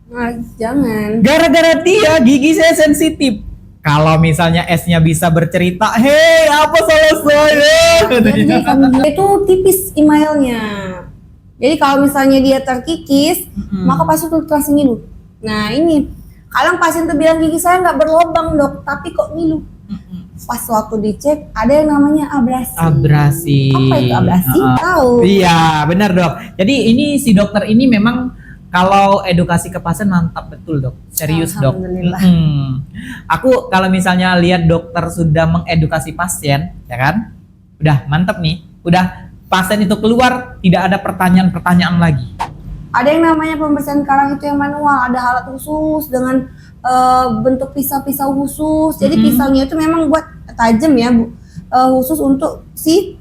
Nah, jangan. Gara-gara dia gigi saya sensitif. Kalau misalnya S-nya bisa bercerita, hei apa salah saya? Jadi dia itu tipis emailnya. Jadi kalau misalnya dia terkikis, maka pasti tuh langsung ngilu. Nah ini, kadang pasien tuh bilang gigi saya nggak berlubang dok, tapi kok ngilu. Pas waktu dicek ada yang namanya abrasi. Abrasi. Apa itu abrasi? Tahu. Iya, benar dok. Jadi ini si dokter ini memang kalau edukasi ke pasien mantap betul dok. Serius dok. Alhamdulillah. Aku kalau misalnya lihat dokter sudah mengedukasi pasien, ya kan? Udah mantap nih. Udah pasien itu keluar tidak ada pertanyaan-pertanyaan lagi. Ada yang namanya pembersihan karang itu yang manual, ada alat khusus dengan bentuk pisau-pisau khusus. Jadi pisaunya itu memang buat tajam ya, khusus untuk si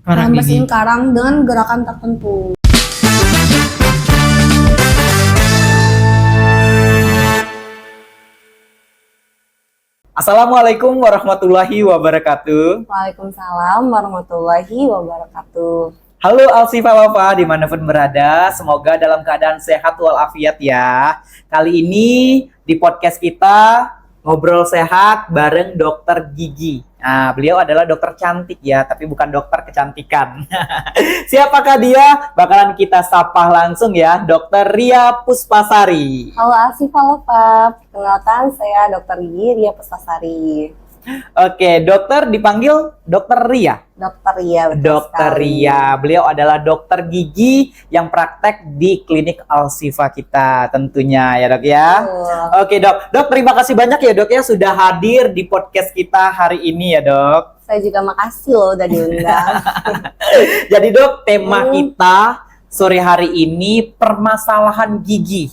Karang bersihin gigi. karang dengan gerakan tertentu. Assalamualaikum warahmatullahi wabarakatuh. Waalaikumsalam warahmatullahi wabarakatuh. Halo Alsifa Wafa dimanapun berada, semoga dalam keadaan sehat walafiat ya. Kali ini di podcast kita ngobrol sehat bareng dokter gigi. Nah, beliau adalah dokter cantik ya, tapi bukan dokter kecantikan. Siapakah dia? Bakalan kita sapa langsung ya, Dokter Ria Puspasari. Halo Asifah Lofa, perkenalkan saya Dr. Gigi Ria Puspasari. Oke, dokter dipanggil Dokter Ria. Dokter Ria, betul Dokter sekali. Ria, beliau adalah dokter gigi yang praktek di klinik Alsifa kita tentunya ya dok ya. Betul. Oke dok, terima kasih banyak ya dok ya sudah hadir di podcast kita hari ini ya dok. Saya juga makasih loh udah diundang. Jadi dok, tema kita sore hari ini permasalahan gigi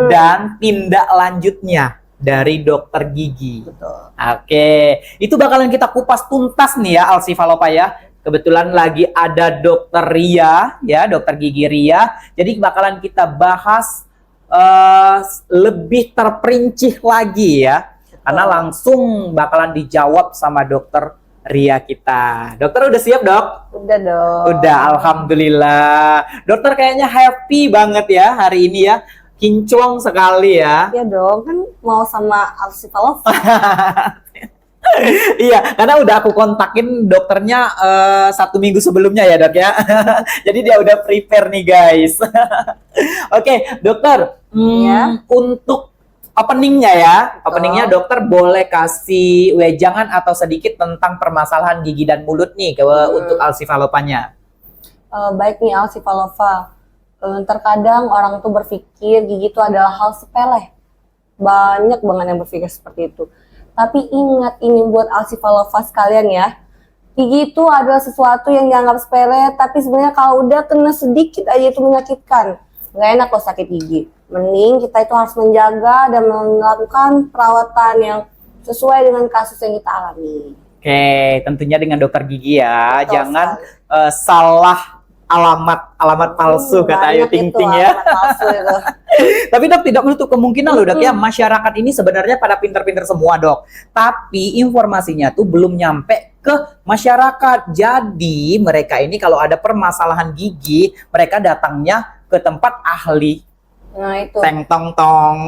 dan tindak lanjutnya dari dokter gigi. Betul. Oke, itu bakalan kita kupas tuntas nih ya Alsifa Lopa ya. Kebetulan lagi ada dokter Ria ya, dokter gigi Ria. Jadi bakalan kita bahas lebih terperinci lagi ya. Karena langsung bakalan dijawab sama dokter Ria kita. Dokter udah siap dok? Udah dong. Udah, alhamdulillah. Dokter kayaknya happy banget ya hari ini ya. Kinclong sekali ya. Iya dong, kan mau sama Alsifa Lofa. Iya, karena udah aku kontakin dokternya 1 minggu sebelumnya ya dok ya. Jadi dia udah prepare nih guys. Oke, dokter. Ya. Untuk openingnya dokter boleh kasih wejangan atau sedikit tentang permasalahan gigi dan mulut nih untuk Alsifa Lopanya. Baik nih Alsifa Lofa. Terkadang orang tuh berpikir gigi itu adalah hal sepele. Banyak banget yang berpikir seperti itu. Tapi ingat ini buat Alsifa Lofa sekalian ya. Gigi itu adalah sesuatu yang dianggap sepele, tapi sebenarnya kalau udah kena sedikit aja itu menyakitkan. Nggak enak loh sakit gigi. Mending kita itu harus menjaga dan melakukan perawatan yang sesuai dengan kasus yang kita alami. Oke, tentunya dengan dokter gigi ya. Betul Jangan sekali. salah alamat palsu kata Ayu Ting Ting ya. Alamat palsu itu. Tapi dok tidak menutup kemungkinan loh dok ya, masyarakat ini sebenarnya pada pinter-pinter semua dok. Tapi informasinya tuh belum nyampe ke masyarakat. Jadi mereka ini kalau ada permasalahan gigi, mereka datangnya ke tempat ahli. Nah itu. Teng tong tong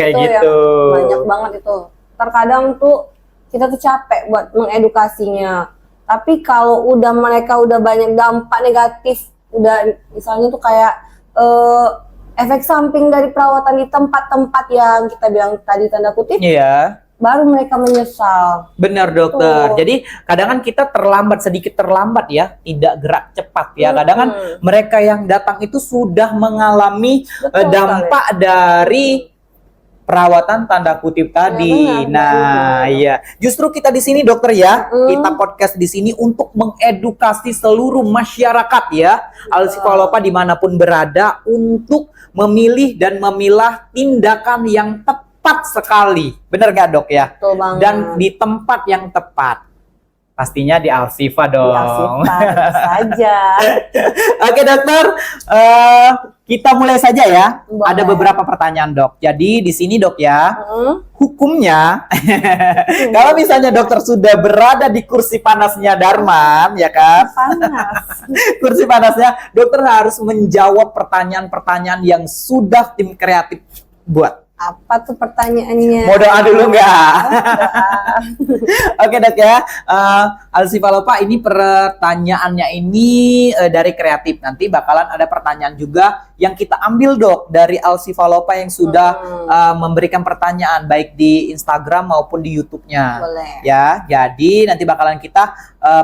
kayak Itu gitu. yang banyak banget itu. Terkadang tuh kita tuh capek buat mengedukasinya. Tapi kalau mereka udah banyak dampak negatif, udah misalnya tuh kayak efek samping dari perawatan di tempat-tempat yang kita bilang tadi tanda kutip, Iya. baru mereka menyesal. Benar dokter. Betul. Jadi kadang kan kita sedikit terlambat ya, tidak gerak cepat ya. Kadang kan mereka yang datang itu sudah mengalami Betul dampak dari perawatan tanda kutip tadi. benar, Nah, iya. Justru kita di sini dokter ya, kita podcast di sini untuk mengedukasi seluruh masyarakat ya, Alsifa Lopa dimanapun berada untuk memilih dan memilah tindakan yang tepat sekali. Bener gak dok ya? Betul banget. Dan di tempat yang tepat. Pastinya di Alsifa dong. Di Alsifa, tentu saja. Oke dokter, kita mulai saja ya. Boleh. Ada beberapa pertanyaan dok. Jadi di sini dok ya, hukumnya kalau misalnya dokter sudah berada di kursi panasnya Darman, ya kan? Panas. Kursi panasnya, dokter harus menjawab pertanyaan-pertanyaan yang sudah tim kreatif buat. Apa tuh pertanyaannya? Mau doa dulu nggak? Doa. Oke dok ya, Alsifalopa ini pertanyaannya ini dari kreatif. Nanti bakalan ada pertanyaan juga yang kita ambil dok dari Alsifalopa yang sudah memberikan pertanyaan baik di Instagram maupun di YouTube-nya. Boleh. Ya, jadi nanti bakalan kita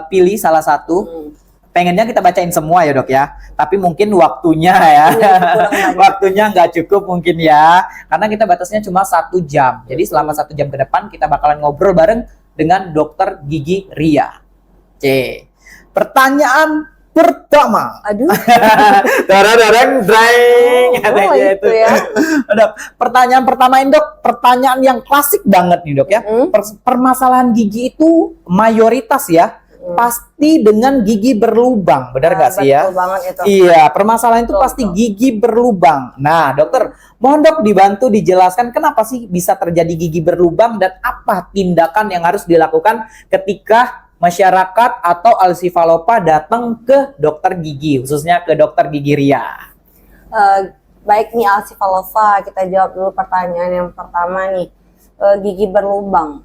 pilih salah satu. Pengennya kita bacain semua ya dok ya, tapi mungkin waktunya ya, waktunya nggak cukup mungkin ya, karena kita batasnya cuma 1 jam. Jadi selama 1 jam ke depan kita bakalan ngobrol bareng dengan Dokter Gigi Ria. Oke, pertanyaan pertama. Aduh. Darang dreng katanya itu ya. Dok, pertanyaan pertama ini dok, pertanyaan yang klasik banget nih dok ya. Permasalahan gigi itu mayoritas ya pasti dengan gigi berlubang, benar nggak sih ya? Betul banget itu. Iya, permasalahan itu pasti gigi berlubang. Nah, dokter, mohon dok dibantu dijelaskan kenapa sih bisa terjadi gigi berlubang dan apa tindakan yang harus dilakukan ketika masyarakat atau Alsifalopa datang ke dokter gigi, khususnya ke dokter gigi Ria. Baik nih Alsifalopa, kita jawab dulu pertanyaan yang pertama nih. Gigi berlubang.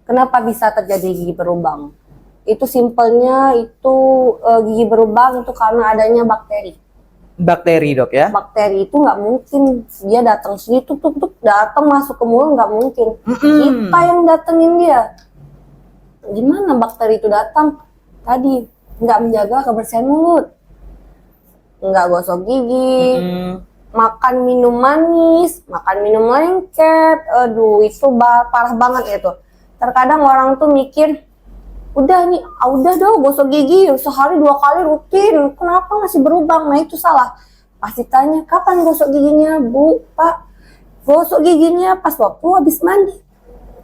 Kenapa bisa terjadi gigi berlubang? Itu simpelnya itu gigi berlubang itu karena adanya bakteri. Bakteri dok ya? Bakteri itu nggak mungkin dia datang sini tuk datang masuk ke mulut, nggak mungkin. Kita yang datengin dia. Gimana bakteri itu datang? Tadi nggak menjaga kebersihan mulut, nggak gosok gigi, makan minum manis, makan minum lengket. Aduh itu parah banget itu. Terkadang orang tuh mikir, udah nih, udah dong gosok gigi sehari 2 kali rutin, kenapa masih berlubang? Nah itu salah. Pasti tanya, kapan gosok giginya Bu, Pak? Gosok giginya pas waktu habis mandi,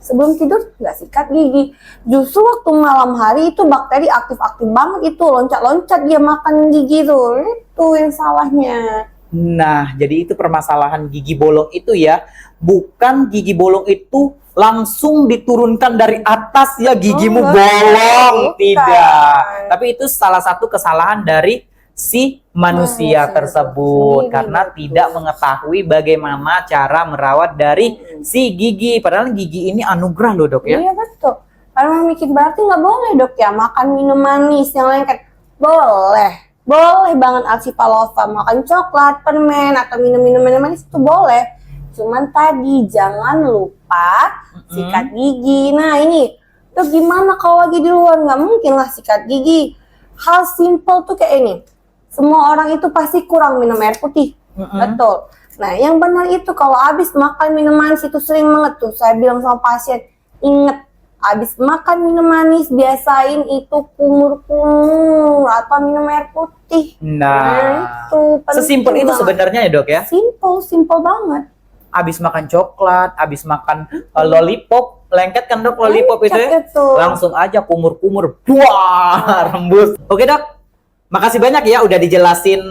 sebelum tidur nggak sikat gigi. Justru waktu malam hari itu bakteri aktif-aktif banget itu, loncat-loncat dia makan gigi tuh, itu yang salahnya. Nah, jadi itu permasalahan gigi bolong itu ya, bukan gigi bolong itu langsung diturunkan dari atas ya gigimu bolong, tidak. Tapi itu salah satu kesalahan dari si manusia tersebut karena tidak mengetahui bagaimana cara merawat dari si gigi. Padahal gigi ini anugerah loh dok ya. Iya betul. Kalau mikir berarti nggak boleh dok ya makan minum manis yang lengket. Boleh banget Alsifalopa makan coklat, permen atau minum manis itu boleh. Cuman tadi jangan lupa sikat gigi. Nah ini, tuh gimana kalau lagi di luar? Nggak mungkin lah sikat gigi. Hal simple tuh kayak ini. Semua orang itu pasti kurang minum air putih. Betul. Nah yang benar itu kalau habis makan minum manis itu sering banget tuh. Saya bilang sama pasien, inget habis makan minum manis biasain itu kumur-kumur atau minum air putih. Nah itu sesimpel itu sebenarnya ya dok ya? Simple banget. Abis makan coklat, abis makan lollipop, lengket kan dok lollipop itu ya? Langsung aja kumur-kumur, buah, rembus. Oke dok, makasih banyak ya udah dijelasin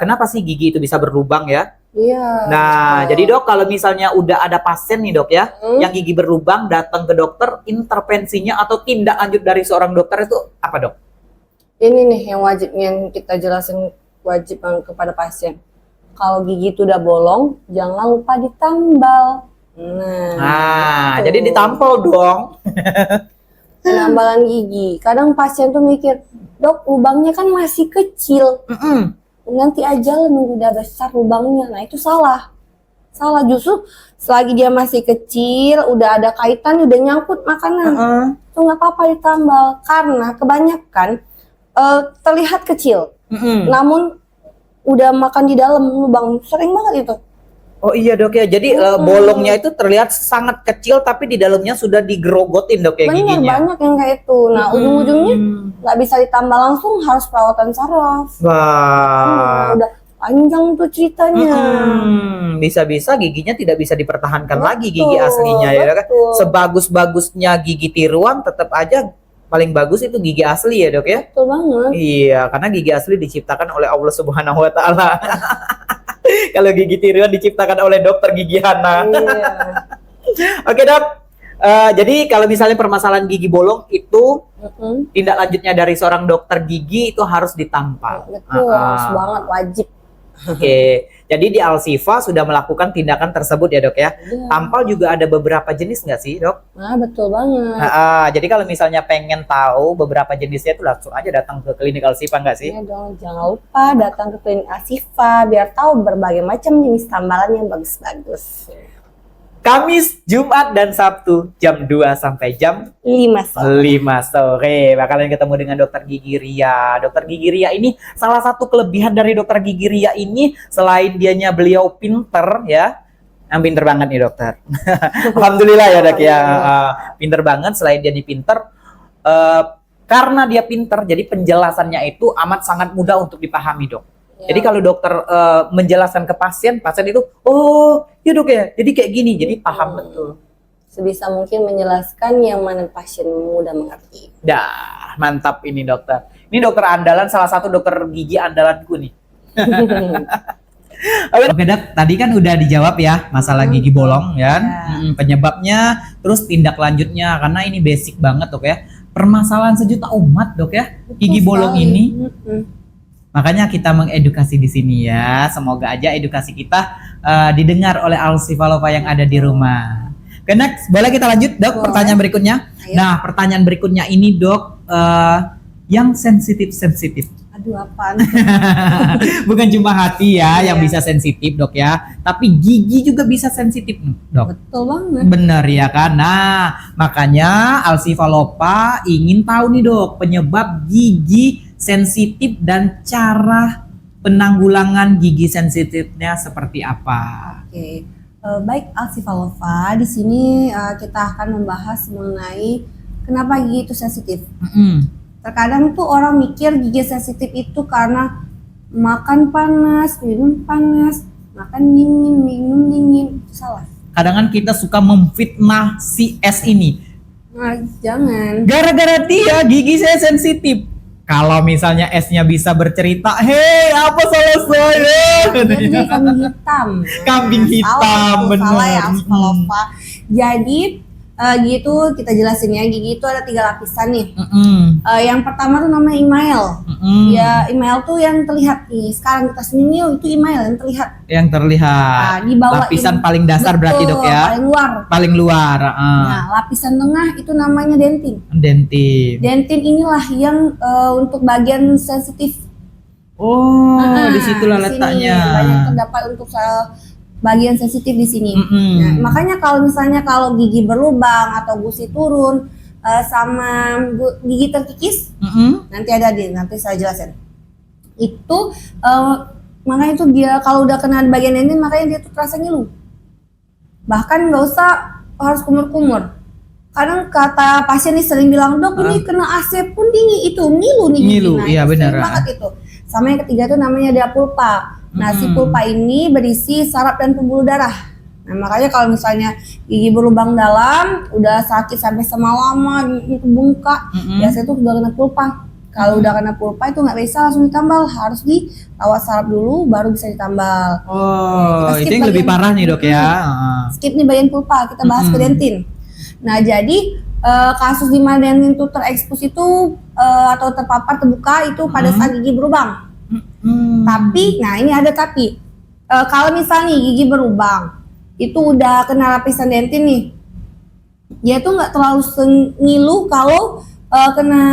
kenapa sih gigi itu bisa berlubang ya. Iya. Nah, jadi dok kalau misalnya udah ada pasien nih dok ya, yang gigi berlubang datang ke dokter, intervensinya atau tindak lanjut dari seorang dokter itu apa dok? Ini nih yang wajib yang kita jelasin wajib kepada pasien. Kalau gigi itu udah bolong, jangan lupa ditambal. Nah jadi ditampol dong. Penambalan gigi. Kadang pasien tuh mikir, dok lubangnya kan masih kecil. Nanti aja nunggu udah besar lubangnya. Nah itu salah. Justru selagi dia masih kecil, udah ada kaitan, udah nyangkut makanan. Itu nggak apa-apa ditambal. Karena kebanyakan terlihat kecil. Namun udah makan di dalam lubang, sering banget itu. Oh iya dok ya, jadi bolongnya itu terlihat sangat kecil tapi di dalamnya sudah digerogotin dok ya giginya. Banyak yang kayak itu. Nah ujung-ujungnya nggak bisa ditambal langsung, harus perawatan saraf. Wah. Udah panjang tuh ceritanya. Bisa-bisa giginya tidak bisa dipertahankan lagi gigi aslinya ya kan. Sebagus-bagusnya gigi tiruan tetap aja paling bagus itu gigi asli ya dok ya. Betul banget. Iya, karena gigi asli diciptakan oleh Allah Subhanahu Wa Taala. Kalau gigi tiruan diciptakan oleh dokter gigi Hana. Iya. Oke dok. Jadi kalau misalnya permasalahan gigi bolong itu tindak lanjutnya dari seorang dokter gigi itu harus ditampal. Betul, harus banget wajib. Oke, jadi di Alsifa sudah melakukan tindakan tersebut ya dok ya. Iya. Tampal juga ada beberapa jenis nggak sih dok? Nah, betul banget. Jadi kalau misalnya pengen tahu beberapa jenisnya itu langsung aja datang ke klinik Alsifa nggak sih? Ya dong, jangan lupa datang ke klinik Alsifa biar tahu berbagai macam jenis tambalan yang bagus-bagus. Kamis, Jumat, dan Sabtu jam 2 sampai jam 5 sore. 5 sore bakalan ketemu dengan dokter Gigi Ria. Dokter Gigi Ria ini salah satu kelebihan dari dokter Gigi Ria ini selain dianya beliau pinter ya. Pinter banget nih dokter. Alhamdulillah ya dok ya. Pinter banget selain dia pinter. Karena dia pinter jadi penjelasannya itu amat sangat mudah untuk dipahami dok. Ya. Jadi kalau dokter menjelaskan ke pasien itu, oh ya dok ya, jadi kayak gini, jadi paham betul. Sebisa mungkin menjelaskan yang mana pasien mudah mengerti. Dah, mantap ini dokter. Ini dokter andalan, salah satu dokter gigi andalanku nih. Oke dok, tadi kan udah dijawab ya masalah gigi bolong ya, penyebabnya, terus tindak lanjutnya, karena ini basic banget dok ya. Permasalahan sejuta umat dok ya, gigi bolong ini. Makanya kita mengedukasi di sini ya. Semoga aja edukasi kita didengar oleh Alsifa Lova yang ada di rumah. Oke, next. Boleh kita lanjut, Dok? Boleh. Pertanyaan berikutnya. Ayo. Nah, pertanyaan berikutnya ini, Dok, yang sensitif. Aduh, apaan? Bukan cuma hati ya yang Iya. bisa sensitif, Dok ya. Tapi gigi juga bisa sensitif, Dok. Betul banget. Bener ya kan? Nah, makanya Alsifa Lova ingin tahu nih, Dok, penyebab gigi sensitif dan cara penanggulangan gigi sensitifnya seperti apa. Oke, baik Alsifa Lova, di sini kita akan membahas mengenai kenapa gigi itu sensitif. Terkadang tuh orang mikir gigi sensitif itu karena makan panas, minum panas, makan dingin, minum dingin. Itu salah. Kadang kan kita suka memfitnah si S ini. Nah, jangan. Gara-gara dia gigi saya sensitif. Kalau misalnya S-nya bisa bercerita, hei apa salah saya? Jadi kambing hitam. Kambing hitam, Salah, bener. salah ya Alsifa Lova. Jadi gigi itu kita jelasin ya, gigi itu ada 3 lapisan nih. Yang pertama tuh namanya email. Ya, email tuh yang terlihat nih. Sekarang kita senyum itu email yang terlihat. Yang terlihat. Nah, di bawah lapisan ini. paling dasar berarti Betul, dok ya. Paling luar. Paling luar. Nah, lapisan tengah itu namanya dentin. Dentin. Dentin inilah yang untuk bagian sensitif. Oh, Nah, disitulah di sini letaknya. banyak terdapat untuk bagian sensitif di sini. Mm-mm. Nah, makanya kalau misalnya kalau gigi berlubang atau gusi turun sama gigi terkikis, nanti nanti saya jelasin. Itu makanya itu dia kalau udah kena di bagian ini makanya dia tuh terasa ngilu. Bahkan nggak usah harus kumur-kumur. Kadang kata pasien nih sering bilang, dok ini kena AC pun dingin itu ngilu nih. Ngilu, Nah, iya itu benar. sering banget itu. Sama yang ketiga tuh namanya dia pulpa. Nah, si pulpa ini berisi saraf dan pembuluh darah. Nah, makanya kalau misalnya gigi berlubang dalam, udah sakit sampai semalaman, itu bengkak, biasanya tuh udah kena pulpa. Kalau udah kena pulpa itu nggak bisa langsung ditambal, harus dirawat saraf dulu, baru bisa ditambal. Oh, Kita skip itu yang lebih bagian- parah nih dok ya. Skip nih bagian pulpa, kita bahas ke dentin. Nah, jadi kasus di mana dentin itu terekspos itu atau terpapar terbuka itu pada saat gigi berlubang. Tapi, nah ini ada tapi. Kalau misalnya gigi berlubang, itu udah kena lapisan dentin nih, dia tuh nggak terlalu ngilu kalau kena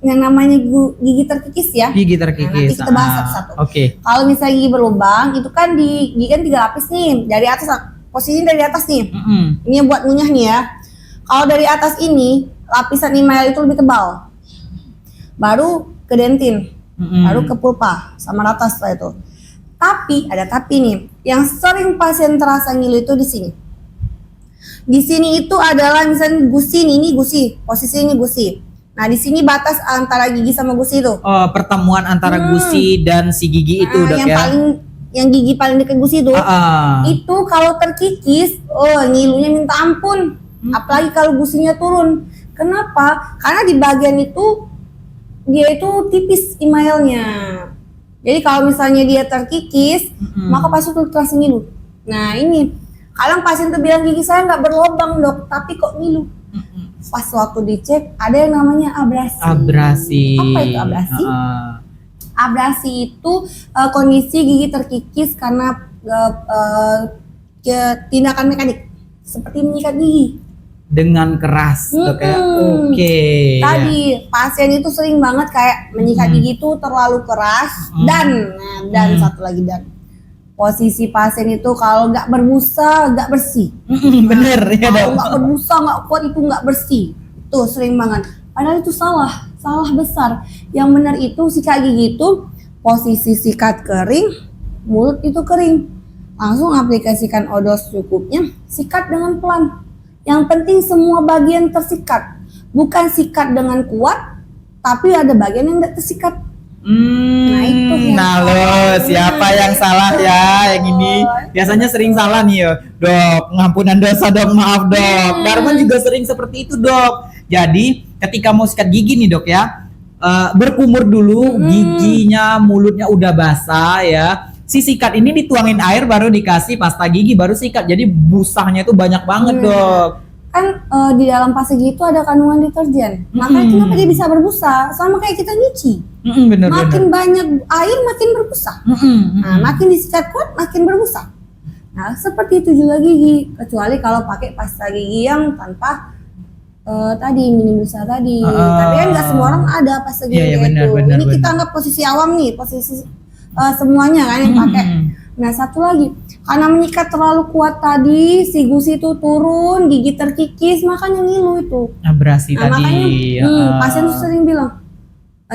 yang namanya gigi terkikis ya. Gigi Nah, terkikis. nanti kita bahas satu-satu. Oke. Kalau misalnya gigi berlubang, itu kan gigi kan 3 lapis nih, dari atas posisinya dari atas nih. Ini yang buat ngunyah nih ya. Kalau dari atas ini lapisan email itu lebih tebal, baru ke dentin. Baru ke pulpa sama rata setelah itu. Tapi ada tapi nih, yang sering pasien terasa ngilu itu di sini. Di sini itu adalah misalnya gusi nih, ini gusi, posisi ini gusi. Nah di sini batas antara gigi sama gusi itu. Oh, pertemuan antara gusi dan si gigi itu dok yang ya. yang gigi paling dekat gusi itu. Itu kalau terkikis, ngilunya minta ampun. Apalagi kalau gusinya turun. Kenapa? Karena di bagian itu dia itu tipis emailnya. Jadi kalau misalnya dia terkikis, maka pasien tuh terasa ngilu. Nah ini, kadang pasien tuh bilang gigi saya nggak berlubang dok, tapi kok ngilu. Pas waktu dicek ada yang namanya abrasi. Abrasi. Apa itu abrasi? Abrasi itu kondisi gigi terkikis karena tindakan mekanik seperti menyikat gigi. Dengan keras dok ya. Mm-mm. Oke. Tadi pasien itu sering banget kayak menyikat gigi itu terlalu keras dan satu lagi dan posisi pasien itu kalau nggak berbusa nggak bersih. Bener ya Kalau dok. nggak berbusa nggak kuat itu nggak bersih. Tuh sering banget. Padahal itu salah besar. Yang benar itu sikat gigi itu posisi sikat kering, mulut itu kering. Langsung aplikasikan odol secukupnya, sikat dengan pelan. Yang penting semua bagian tersikat, bukan sikat dengan kuat, tapi ada bagian yang tidak tersikat. Nah, itu yang Nah lo salah. siapa yang salah ya yang ini biasanya sering salah nih ya dok, pengampunan dosa dok, maaf dok. Darman juga sering seperti itu dok. Jadi ketika mau sikat gigi nih dok ya, berkumur dulu giginya, mulutnya udah basah ya. Si sikat ini dituangin air baru dikasih pasta gigi baru sikat. Jadi busahnya itu banyak banget dok. Kan di dalam pasta gigi itu ada kandungan deterjen. Makanya kenapa dia bisa berbusa? Sama kayak kita nyuci. Bener Makin bener. banyak air makin berbusa. Nah, makin disikat kuat makin berbusa. Nah, seperti itu juga gigi. Kecuali kalau pakai pasta gigi yang tanpa tadi minim busa tadi. Tapi kan nggak semua orang ada pasta gigi Iya, kayak benar, itu. benar, Ini kita benar. anggap posisi awam nih, posisi semuanya kan yang pakai. Nah, satu lagi, karena menyikat terlalu kuat tadi, si gusi itu turun, gigi terkikis, makanya ngilu itu. Abrasi Nah, tadi. makanya pasien tuh sering bilang,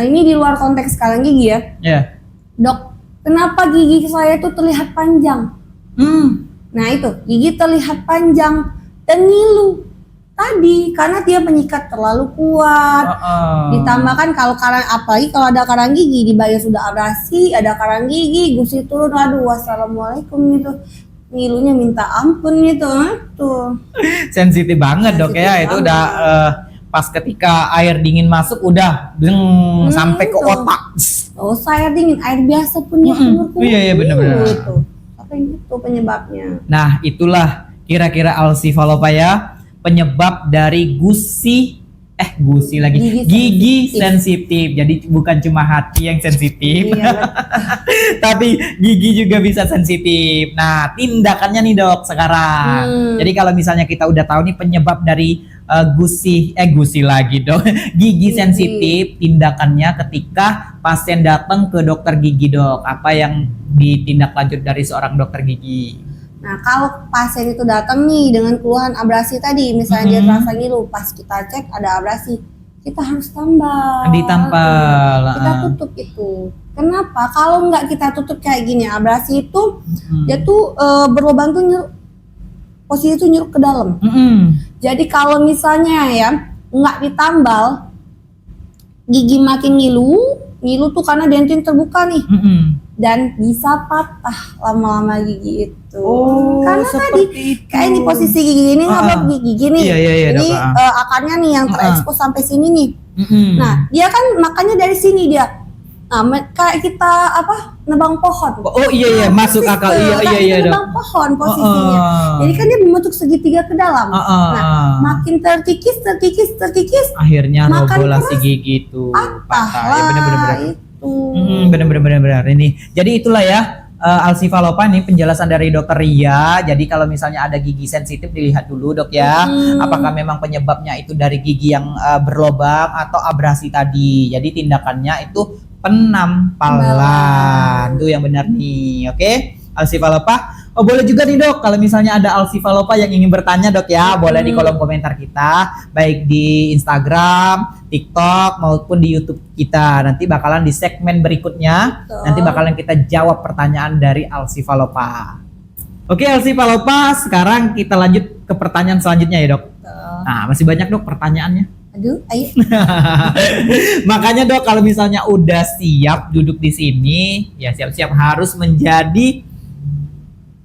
ini di luar konteks sekarang gigi ya, Ya. dok, kenapa gigi saya itu terlihat panjang? Nah itu, gigi terlihat panjang dan ngilu. Tadi, karena dia menyikat terlalu kuat. Ditambahkan kalau karang, apalagi kalau ada karang gigi, di bagian sudah abrasi, ada karang gigi, gusi turun, aduh, wassalamualaikum gitu. Ngilunya minta ampun gitu, tuh. Sensitif banget dok ya, Sensitif itu banget. udah pas ketika air dingin masuk udah sampai ke itu. otak. Oh, saya dingin, air biasa pun ya kumur-kumur. Iya, benar-benar. Gitu. Apa yang itu penyebabnya? Nah itulah kira-kira Alsifalopa ya, penyebab dari gusi lagi Gigi gigi sensitif. Jadi bukan cuma hati yang sensitif, Iya, tapi gigi juga bisa sensitif. Nah tindakannya nih dok sekarang. Jadi kalau misalnya kita udah tahu nih penyebab dari gusi lagi dok, gigi sensitif, tindakannya ketika pasien datang ke dokter gigi dok, apa yang ditindaklanjut dari seorang dokter gigi? Nah, kalau pasien itu datang nih dengan keluhan abrasi tadi, misalnya dia terasa ngilu, pas kita cek ada abrasi, kita harus tambal. Ditampal. Kita tutup itu. Kenapa? Kalau nggak kita tutup kayak gini, abrasi itu dia tuh berlubang tuh nyeruk, posisi itu nyeruk ke dalam. Jadi kalau misalnya ya nggak ditambal, gigi makin ngilu tuh karena dentin terbuka nih. Dan bisa patah lama-lama gigi itu. Karena tadi kayak di posisi gigi ini nggak gigi gini. Iya, Ini dok, akarnya nih yang terekspos sampai sini nih. Nah, dia kan makanya dari sini dia. Nah, kayak kita nebang pohon. Oh iya masuk Persis akal. tuh, Iya kayak kita dok. nebang pohon posisinya. Jadi kan dia membentuk segitiga ke dalam. Nah, makin terkikis. Akhirnya makan roboh si keras, gigi itu patah. Ya bener-bener. Bener. Ini jadi itulah ya Alsifalopa nih penjelasan dari dokter Ria. Jadi kalau misalnya ada gigi sensitif dilihat dulu dok ya, apakah memang penyebabnya itu dari gigi yang berlobang atau abrasi tadi. Jadi tindakannya itu penampalan. Itu yang benar nih. Oke, Alsifalopa. Oh boleh juga nih dok, kalau misalnya ada Alsifalopa yang ingin bertanya dok ya, boleh di kolom komentar kita, baik di Instagram, TikTok maupun di YouTube kita. Nanti bakalan di segmen berikutnya, nanti bakalan kita jawab pertanyaan dari Alsifalopa. Oke Alsifalopa, sekarang kita lanjut ke pertanyaan selanjutnya ya dok. Nah masih banyak dok pertanyaannya. Aduh, ayo. Makanya dok kalau misalnya udah siap duduk di sini, ya siap-siap harus menjadi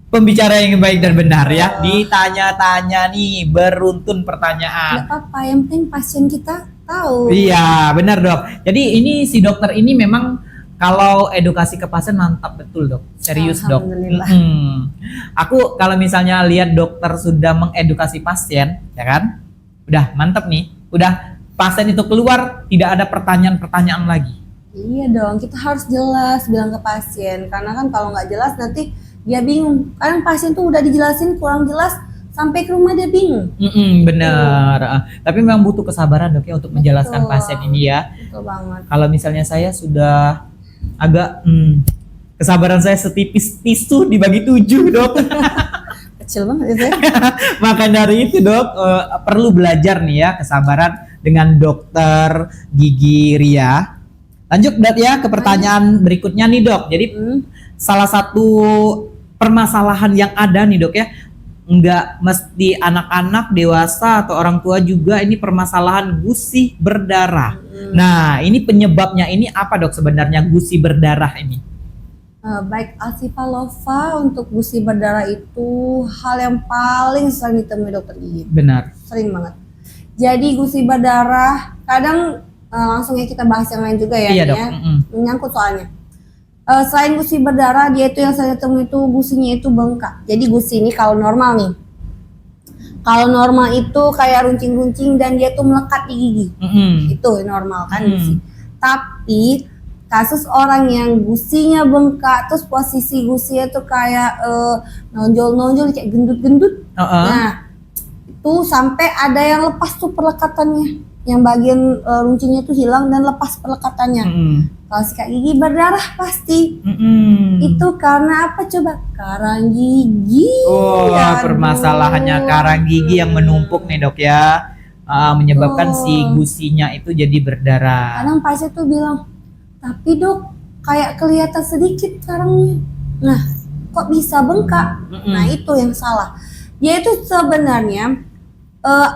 pembicara yang baik dan benar ya. Ditanya-tanya nih, beruntun pertanyaan. Gak apa-apa, yang penting pasien kita tahu. Iya, benar dok. Jadi ini si dokter ini memang kalau edukasi ke pasien mantap betul dok. Serius dok. Alhamdulillah. Aku kalau misalnya lihat dokter sudah mengedukasi pasien, ya kan? Udah mantap nih. Udah pasien itu keluar tidak ada pertanyaan-pertanyaan lagi. Iya dong, kita harus jelas bilang ke pasien. Karena kan kalau nggak jelas nanti dia bingung. Kadang pasien tuh udah dijelasin kurang jelas, sampai ke rumah dia bingung. Benar. Tapi memang butuh kesabaran dok ya untuk menjelaskan Betul. pasien ini ya. Betul banget. Kalau misalnya saya sudah agak kesabaran saya setipis tisu dibagi 7 dok. Kecil banget itu ya. Maka dari itu dok perlu belajar nih ya kesabaran dengan dokter gigi Ria. Lanjut dok ya ke pertanyaan berikutnya nih dok. Jadi salah satu permasalahan yang ada nih dok ya, nggak mesti anak-anak, dewasa atau orang tua juga, ini permasalahan gusi berdarah. Nah ini penyebabnya ini apa dok sebenarnya gusi berdarah ini? Baik Alcivalova, untuk gusi berdarah itu hal yang paling sering ditemui dokter gigi. Benar. Sering banget. Jadi gusi berdarah, kadang langsung ya kita bahas yang lain juga ya. Iya nih dok. ya. Menyangkut soalnya. Selain gusi berdarah, dia itu yang saya temui itu gusinya itu bengkak. Jadi gusi ini kalau normal nih. Kalau normal itu kayak runcing-runcing dan dia tuh melekat di gigi. Itu normal kan gusi. Tapi kasus orang yang gusinya bengkak terus posisi gusinya tuh kayak nonjol-nonjol kayak gendut-gendut. Nah, itu sampai ada yang lepas tuh perlekatannya. Yang bagian runcingnya tuh hilang dan lepas perlekatannya. Kalau sikat gigi berdarah pasti. Itu karena apa coba? Karang gigi. Oh, permasalahannya karang gigi yang menumpuk nih dok ya. Menyebabkan si gusinya itu jadi berdarah. Kadang pasien tuh bilang, tapi dok kayak kelihatan sedikit karangnya. Nah, kok bisa bengkak? Nah itu yang salah. Dia itu sebenarnya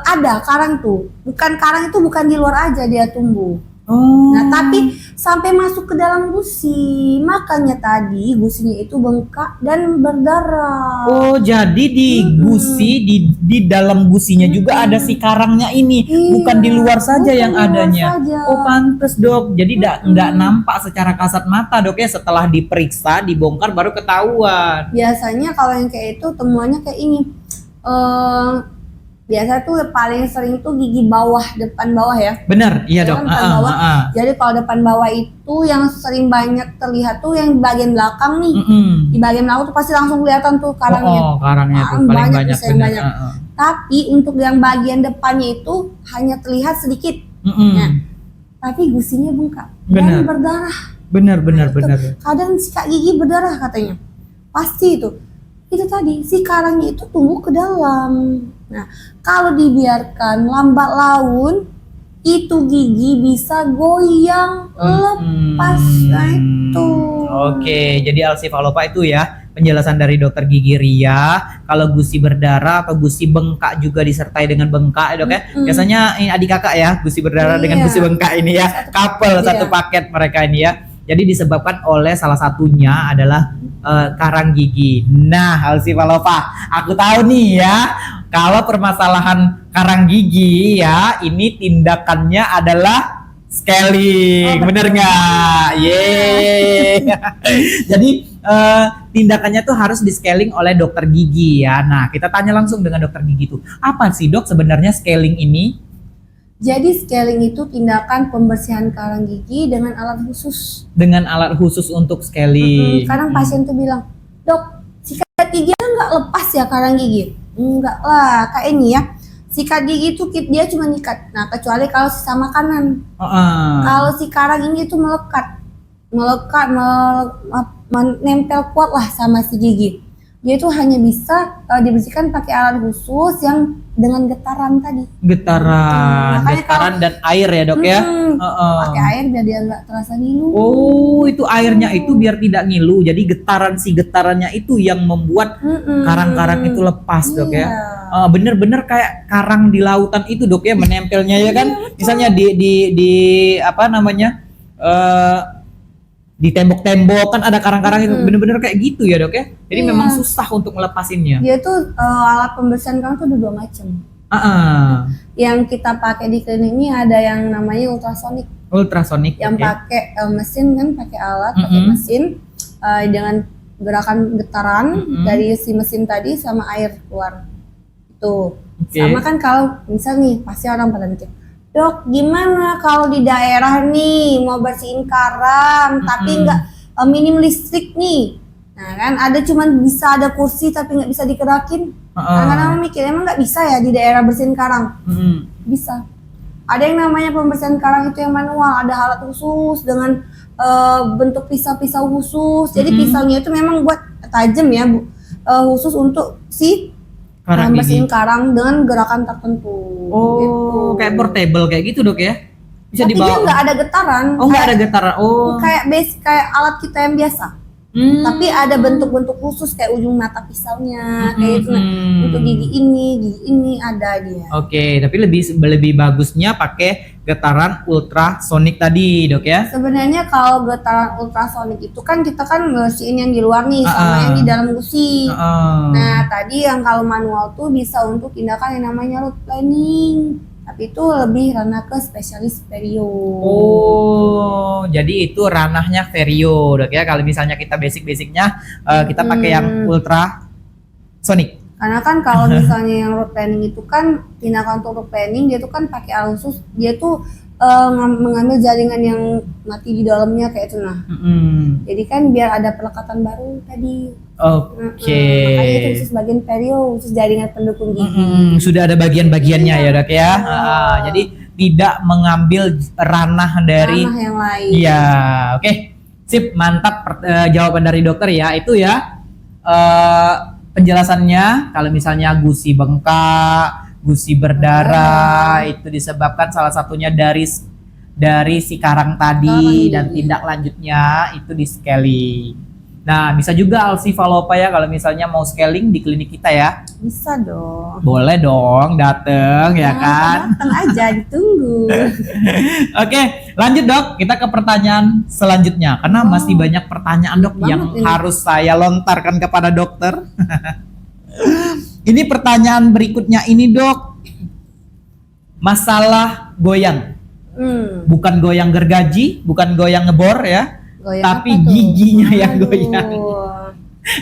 ada karang tuh. Karang itu bukan di luar aja dia tumbuh. Nah tapi sampai masuk ke dalam gusi, makanya tadi gusinya itu bengkak dan berdarah. Oh jadi di gusi di dalam gusinya juga ada si karangnya ini, bukan di luar saja yang adanya. Oh pantes dok, jadi nggak nampak secara kasat mata dok ya, setelah diperiksa dibongkar baru ketahuan. Biasanya kalau yang kayak itu temuannya kayak ini. Biasa tuh paling sering tuh gigi bawah, depan bawah ya. Bener, iya dok. Depan bawah. Jadi kalau depan bawah itu yang sering banyak terlihat tuh yang bagian belakang nih. Di bagian belakang tuh pasti langsung kelihatan tuh karangnya. Oh, karangnya tuh paling banyak. Banyak. Tapi untuk yang bagian depannya itu hanya terlihat sedikit. Nah, tapi gusinya bengkak dan berdarah. Bener. Kadang sikat gigi berdarah katanya. Pasti itu. Itu tadi si karangnya itu tumbuh ke dalam. Nah, kalau dibiarkan lambat laun, itu gigi bisa goyang, lepas. Nah itu. Oke, jadi Alcivalova itu ya penjelasan dari dokter gigi Ria. Kalau gusi berdarah atau gusi bengkak juga disertai dengan bengkak ya dok ya. Biasanya ini adik kakak ya, gusi berdarah dengan gusi bengkak ini ya. Couple satu paket mereka ini ya. Jadi disebabkan oleh salah satunya adalah karang gigi. Nah, Alcivalova, aku tahu nih ya, kalau permasalahan karang gigi ya, ini tindakannya adalah scaling, bener nggak? Yeay. Jadi tindakannya tuh harus di scaling oleh dokter gigi ya. Nah, kita tanya langsung dengan dokter gigi tuh, apa sih dok sebenarnya scaling ini? Jadi scaling itu tindakan pembersihan karang gigi dengan alat khusus. Dengan alat khusus untuk scaling. Kadang pasien tuh bilang, dok, sikat gigi nggak lepas ya karang gigi? Enggak lah, kayak ini ya. Sikat gigi itu dia cuma nyikat. Nah, kecuali kalau sisa makanan. Kalau si karang ini tuh melekat, menempel kuat lah sama si gigi. Dia itu hanya bisa dibersihkan pakai alat khusus yang dengan getaran tadi. Getaran dan air ya dok ya. Pakai air biar dia nggak terasa ngilu. Oh, itu airnya itu biar tidak ngilu. Jadi getarannya itu yang membuat karang-karang itu lepas dok ya. Bener-bener kayak karang di lautan itu dok ya, menempelnya ya kan. Misalnya di apa namanya? Di tembok-tembok kan ada karang-karang itu, bener-bener kayak gitu ya dok ya. Jadi memang susah untuk melepasinnya. Dia tuh alat pembersihan karang tuh ada 2 macam. Yang kita pakai di klinik ini ada yang namanya ultrasonik. Yang pakai mesin kan, pakai alat, pakai mesin dengan gerakan getaran dari si mesin tadi sama air keluar. Itu. Sama kan kalau misal nih pasti orang pada mikir, Dok, gimana kalau di daerah nih mau bersihin karang tapi nggak minim listrik nih? Nah kan ada cuman bisa ada kursi tapi nggak bisa digerakin. Kadang-kadang mikir emang nggak bisa ya di daerah bersihin karang? Bisa. Ada yang namanya pembersihan karang itu yang manual, ada alat khusus dengan bentuk pisau-pisau khusus. Jadi pisaunya itu memang buat tajam ya, khusus untuk si bersihin karang dengan gerakan tertentu. Oh, gitu. kayak portable kayak gitu dok ya? Bisa Tapi dibawa? dia nggak ada getaran. Oh, nggak ada getaran. Oh. Kayak alat kita yang biasa. Tapi ada bentuk-bentuk khusus kayak ujung mata pisaunya, kayak itu. Nah, untuk gigi ini ada dia. Oke, tapi lebih bagusnya pakai getaran ultrasonik tadi, dok ya? Sebenarnya kalau getaran ultrasonik itu kan kita kan bersihin yang di luar nih sama yang di dalam gusi. Nah, tadi yang kalau manual tuh bisa untuk tindakan yang namanya root planing. Tapi itu lebih ranah ke spesialis perio. Oh, jadi itu ranahnya perio, dok ya? Kalau misalnya kita basic-basicnya kita pakai yang ultrasonik. Karena kan kalau misalnya yang root planning itu kan tindakan untuk root planning dia tuh kan pakai alat khusus, dia tuh mengambil jaringan yang mati di dalamnya kayak itu nah. Jadi kan biar ada pelekatan baru tadi. Oke. Makanya itu khusus bagian perio, khusus jaringan pendukung gigi. Sudah ada bagian-bagiannya ya dok ya. Jadi tidak mengambil ranah dari ranah yang lain. Iya, oke. Sip, mantap jawaban dari dokter ya. Itu ya penjelasannya kalau misalnya gusi bengkak, gusi berdarah itu disebabkan salah satunya dari si karang tadi dan tindak lanjutnya itu di scaling. Nah, bisa juga Alsifalopa ya kalau misalnya mau scaling di klinik kita ya. Bisa dong. Boleh dong, dateng ya kan? Datang aja, ditunggu. Oke, lanjut dok. Kita ke pertanyaan selanjutnya. Karena masih banyak pertanyaan dok yang harus saya lontarkan kepada dokter. Ini pertanyaan berikutnya ini dok. Masalah goyang. Bukan goyang gergaji, bukan goyang ngebor ya. Goyang tapi giginya yang goyang.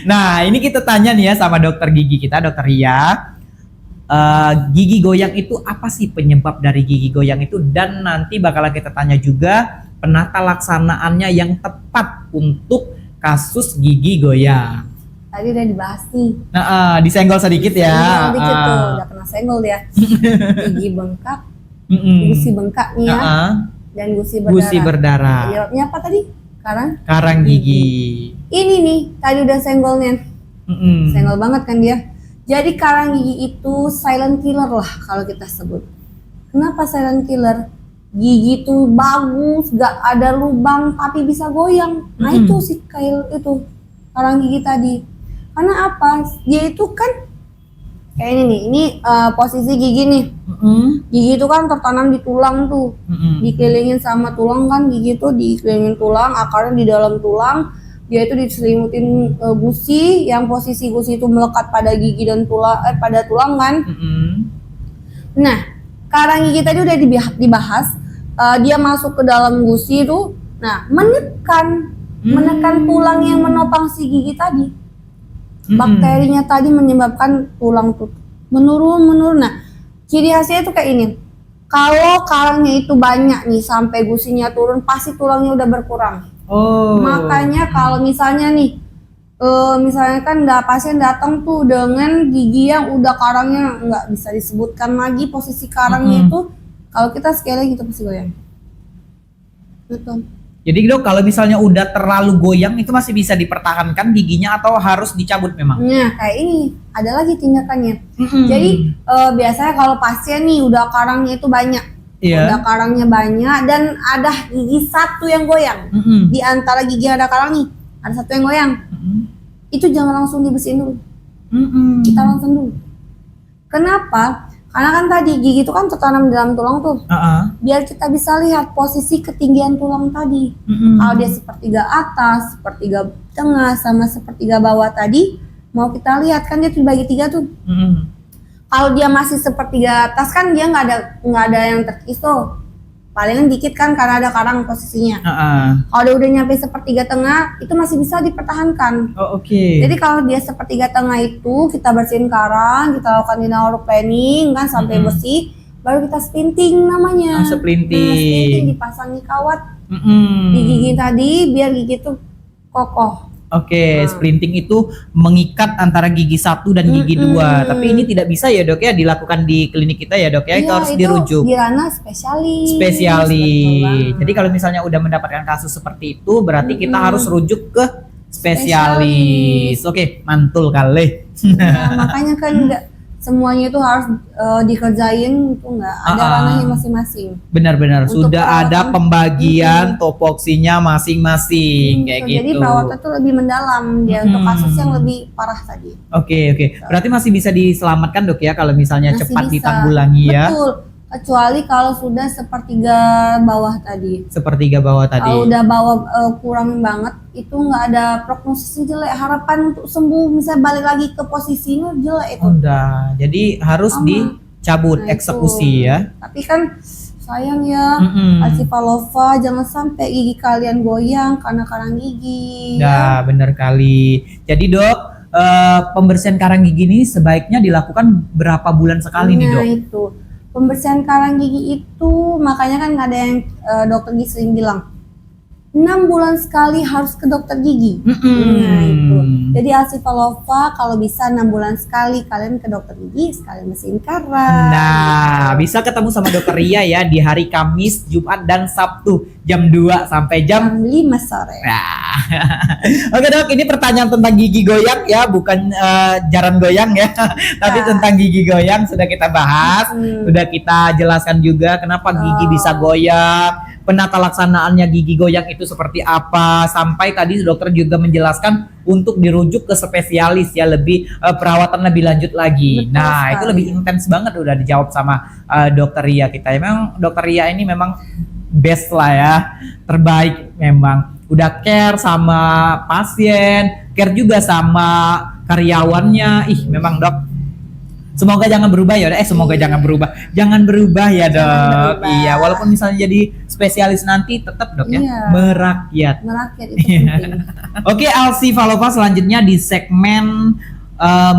Nah, ini kita tanya nih ya sama dokter gigi kita, dokter Ria. Gigi goyang itu apa sih penyebab dari gigi goyang itu? Dan nanti bakalan kita tanya juga penata laksanaannya yang tepat untuk kasus gigi goyang. Tadi udah dibahas nih. Nah, disenggol sedikit ya. Dikit tuh, udah kena senggol dia. Gigi bengkak, gusi bengkaknya, dan gusi berdarah. Gusi berdarah. Jawabnya apa tadi? Karang gigi. Ini nih, tadi udah senggolnya. Senggol banget kan dia. Jadi karang gigi itu silent killer lah kalau kita sebut. Kenapa silent killer? Gigi tuh bagus, gak ada lubang tapi bisa goyang. Nah itu sih itu karang gigi tadi. Karena apa? Dia itu kan kayak ini nih, ini posisi gigi nih. Gigi itu kan tertanam di tulang tuh, dikelilingin sama tulang kan, gigi itu dikelilingin tulang, akarnya di dalam tulang, dia itu diselimutin gusi, yang posisi gusi itu melekat pada gigi dan pada tulang kan. Nah, karang gigi tadi udah dibahas, dia masuk ke dalam gusi itu, nah menekan tulang yang menopang si gigi tadi. Bakterinya tadi menyebabkan tulang tuh menurun. Nah, ciri khasnya itu kayak ini. Kalau karangnya itu banyak nih sampai gusinya turun, pasti tulangnya udah berkurang. Makanya kalau misalnya nih, misalnya kan pasien datang tuh dengan gigi yang udah karangnya nggak bisa disebutkan lagi posisi karangnya itu, kalau kita scaling itu pasti goyang. Gitu. Jadi dok, kalau misalnya udah terlalu goyang itu masih bisa dipertahankan giginya atau harus dicabut memang? Nah kayak ini, ada lagi tindakannya. Jadi biasanya kalau pasien nih udah karangnya itu banyak, udah karangnya banyak dan ada gigi satu yang goyang. Di antara gigi yang ada karang nih, ada satu yang goyang. Itu jangan langsung dibersihin dulu. Kita langsung dulu. Kenapa? Karena kan tadi gigi itu kan tertanam di dalam tulang tuh. Biar kita bisa lihat posisi ketinggian tulang tadi. Kalau dia sepertiga atas, sepertiga tengah, sama sepertiga bawah tadi, mau kita lihat kan dia dibagi 3 tuh. Kalau dia masih sepertiga atas kan dia nggak ada yang terkikis tuh. Palingan dikit kan karena ada karang posisinya. Kalau dia udah nyampe sepertiga tengah, itu masih bisa dipertahankan. Jadi kalau dia sepertiga tengah itu kita bersihin karang, kita lakukan dinauroplaning kan sampai bersih. baru kita splinting namanya. Splinting. Nah, splinting dipasangi kawat di gigi tadi biar gigi tuh kokoh. Oke, splinting itu mengikat antara gigi 1 dan gigi 2. Tapi ini tidak bisa ya dok ya dilakukan di klinik kita ya dok ya, itu harus dirujuk. Di ranah spesialis. Spesialis. Jadi kalau misalnya udah mendapatkan kasus seperti itu, berarti kita harus rujuk ke spesialis. Oke, mantul kali. Nah, makanya kan semuanya itu harus dikerjain, itu nggak ada ranahnya masing-masing. Benar-benar sudah ada pembagian topoksinya masing-masing kayak gitu. Jadi perawatan itu lebih mendalam dia untuk kasus yang lebih parah tadi. Oke. Berarti masih bisa diselamatkan dok ya kalau misalnya Masih cepat bisa. ditanggulangi ya. Betul. Kecuali kalau sudah sepertiga bawah tadi. Sepertiga bawah tadi. Kalau udah bawah kurang banget, itu nggak ada prognosisnya jelek. Harapan untuk sembuh, misalnya balik lagi ke posisinya jelek itu. Udah, jadi harus dicabut eksekusi ya. Tapi kan sayang ya, Alcivalova jangan sampai gigi kalian goyang karena karang gigi. Nah, bener kali. Jadi dok, pembersihan karang gigi ini sebaiknya dilakukan berapa bulan sekali nih dok? Nah itu. Pembersihan karang gigi itu makanya kan ada yang dokter gigi sering bilang 6 bulan sekali harus ke dokter gigi. Nah itu. Jadi Alcivalova kalau bisa 6 bulan sekali kalian ke dokter gigi sekalian bersihin karang. Nah, bisa ketemu sama dokter Ria ya di hari Kamis, Jumat dan Sabtu jam 2 sampai jam 5 sore. Nah. Oke dok, ini pertanyaan tentang gigi goyang ya, bukan jaran goyang ya, tapi tentang gigi goyang sudah kita bahas, sudah kita jelaskan juga kenapa gigi bisa goyang, penata laksanaannya gigi goyang itu seperti apa, sampai tadi dokter juga menjelaskan untuk dirujuk ke spesialis ya, lebih perawatan lebih lanjut lagi. Betul nah sekali. itu lebih intens banget udah dijawab sama dokter Ria kita. Memang dokter Ria ini memang best lah ya, terbaik memang. Udah care sama pasien, care juga sama karyawannya. Ih, memang dok. Semoga jangan berubah ya, semoga jangan berubah. Jangan berubah ya, Dok. Iya, walaupun misalnya jadi spesialis nanti tetap Dok ya, merakyat. Merakyat itu penting. Oke, Alcivalova selanjutnya di segmen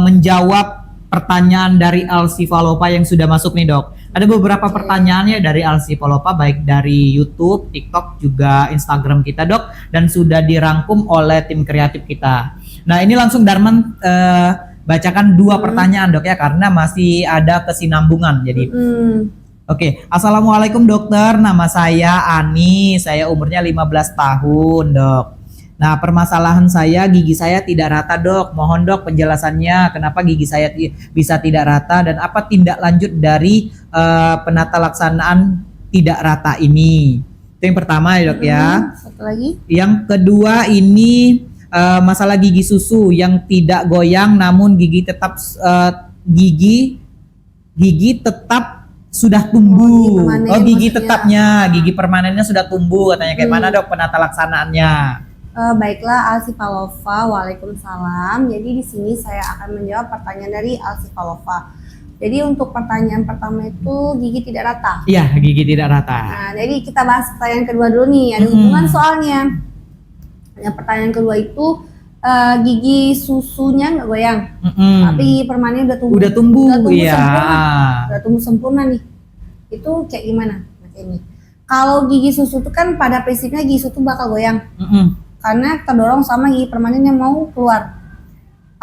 menjawab pertanyaan dari Alcivalova yang sudah masuk nih, Dok. Ada beberapa pertanyaannya dari Alcivalova, baik dari YouTube, TikTok, juga Instagram kita, Dok, dan sudah dirangkum oleh tim kreatif kita. Nah, ini langsung Darman bacakan 2 pertanyaan, Dok ya, karena masih ada kesinambungan. Jadi, Oke, Assalamualaikum dokter, nama saya Ani, saya umurnya 15 tahun, Dok. Nah, permasalahan saya, gigi saya tidak rata, Dok. Mohon Dok penjelasannya, kenapa gigi saya bisa tidak rata dan apa tindak lanjut dari penata laksanaan tidak rata ini. Itu yang pertama ya, Dok ya. Satu lagi. Yang kedua ini masalah gigi susu yang tidak goyang namun gigi tetap gigi tetap sudah tumbuh. Gigi tetapnya, gigi permanennya sudah tumbuh katanya. Kayak mana, Dok, penata laksanaannya? Baiklah Alcivalova, waalaikumsalam. Jadi di sini saya akan menjawab pertanyaan dari Alcivalova. Jadi untuk pertanyaan pertama itu gigi tidak rata. Iya, gigi tidak rata. Nah, jadi kita bahas pertanyaan kedua dulu nih, ada hubungan soalnya. Yang pertanyaan kedua itu gigi susunya nggak goyang, tapi gigi permanen udah tumbuh iya. Udah tumbuh sempurna nih. Itu kayak gimana? Macam ini. Kalau gigi susu itu kan pada prinsipnya gigi susu bakal goyang. Karena terdorong sama gigi permanen yang mau keluar.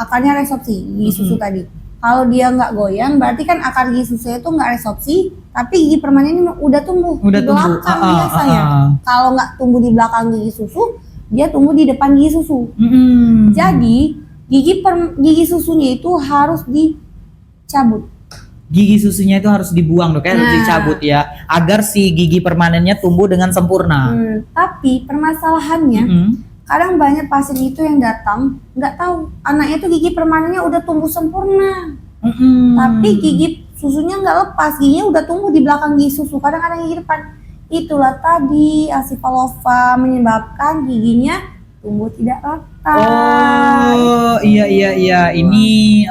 Akarnya resorpsi gigi susu tadi. Kalau dia nggak goyang, berarti kan akar gigi susu itu nggak resorpsi, tapi gigi permanen ini udah tumbuh di belakang biasanya. Kalau nggak tumbuh di belakang gigi susu, dia tumbuh di depan gigi susu. Jadi gigi susunya itu harus dicabut. Gigi susunya itu harus dibuang, Dok, harus dicabut ya, agar si gigi permanennya tumbuh dengan sempurna. Tapi permasalahannya, kadang banyak pasien itu yang datang nggak tahu anaknya tuh gigi permanennya udah tumbuh sempurna, tapi gigi susunya nggak lepas, giginya udah tumbuh di belakang gigi susu, kadang-kadang gigi depan. Itulah tadi Alcivalova menyebabkan giginya tumbuh tidak rata. Oh iya, ini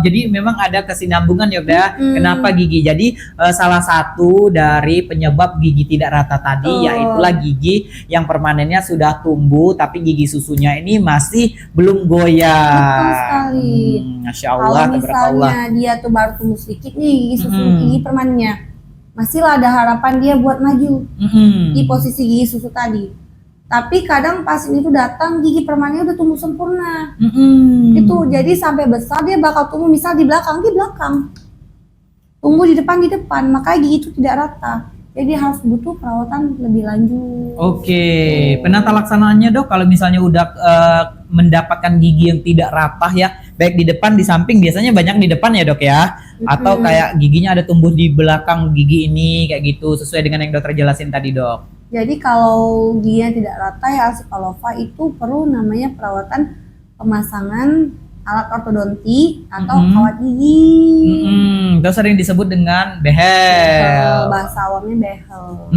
jadi memang ada kesinambungan ya, udah. Kenapa gigi? Jadi salah satu dari penyebab gigi tidak rata tadi yaitulah gigi yang permanennya sudah tumbuh tapi gigi susunya ini masih belum goyang. Betul sekali. Masya Allah, kalau misalnya dia tuh baru tumbuh sedikit nih gigi susu, gigi permanennya, masihlah ada harapan dia buat maju Mm-mm. di posisi gigi susu tadi. Tapi kadang pasien itu datang gigi permanennya udah tumbuh sempurna. Mm-mm. Itu jadi sampai besar dia bakal tumbuh misal di belakang. Tumbuh di depan, makanya gigi itu tidak rata. Jadi harus butuh perawatan lebih lanjut. Oke, penata laksanaannya dok, kalau misalnya udah mendapatkan gigi yang tidak rata ya, baik di depan, di samping, biasanya banyak di depan ya dok ya, atau kayak giginya ada tumbuh di belakang gigi ini kayak gitu, sesuai dengan yang dokter jelasin tadi dok. Jadi kalau giginya tidak rata ya Alsipalova itu perlu namanya perawatan pemasangan alat ortodonti atau kawat gigi. Itu sering disebut dengan behel. Bahasa awamnya behel.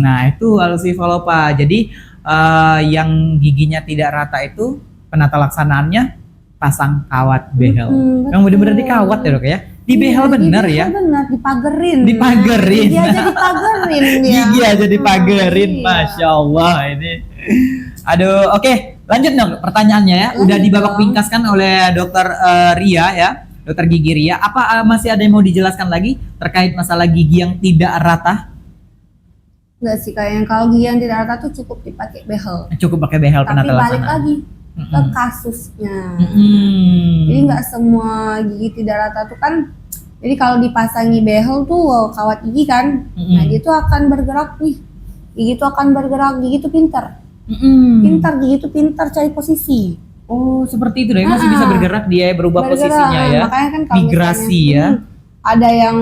Nah itu Alsipalova. Jadi yang giginya tidak rata itu penata laksanaannya pasang kawat behel. Yang bener-bener dikawat ya dok ya? Di behel bener ya? Bener, dipagerin. Dipagerin. Gigi aja dipagerin dia. Gigi aja dipagerin, Iya. Masya Allah ini. Aduh, oke, lanjut dong pertanyaannya ya. Udah Lanjut dibabak dong. pingkaskan oleh dokter Ria ya, dokter gigi Ria. Apa masih ada yang mau dijelaskan lagi terkait masalah gigi yang tidak rata? Enggak sih, kayak yang kalau gigi yang tidak rata tuh cukup dipakai behel. Cukup pakai behel Tapi penata balik laksana. lagi ke kasusnya. Mm-mm. Jadi nggak semua gigi tidak rata tuh kan. Jadi kalau dipasangi behel tuh kawat gigi kan, nah dia tuh akan bergerak nih. Gigi tuh akan bergerak, gigi tuh pintar. Gigi tuh pintar cari posisi. Oh, seperti itu deh, masih bisa bergerak dia berubah posisinya ya. Makanya kan kalau Migrasi misalnya, ya. ada yang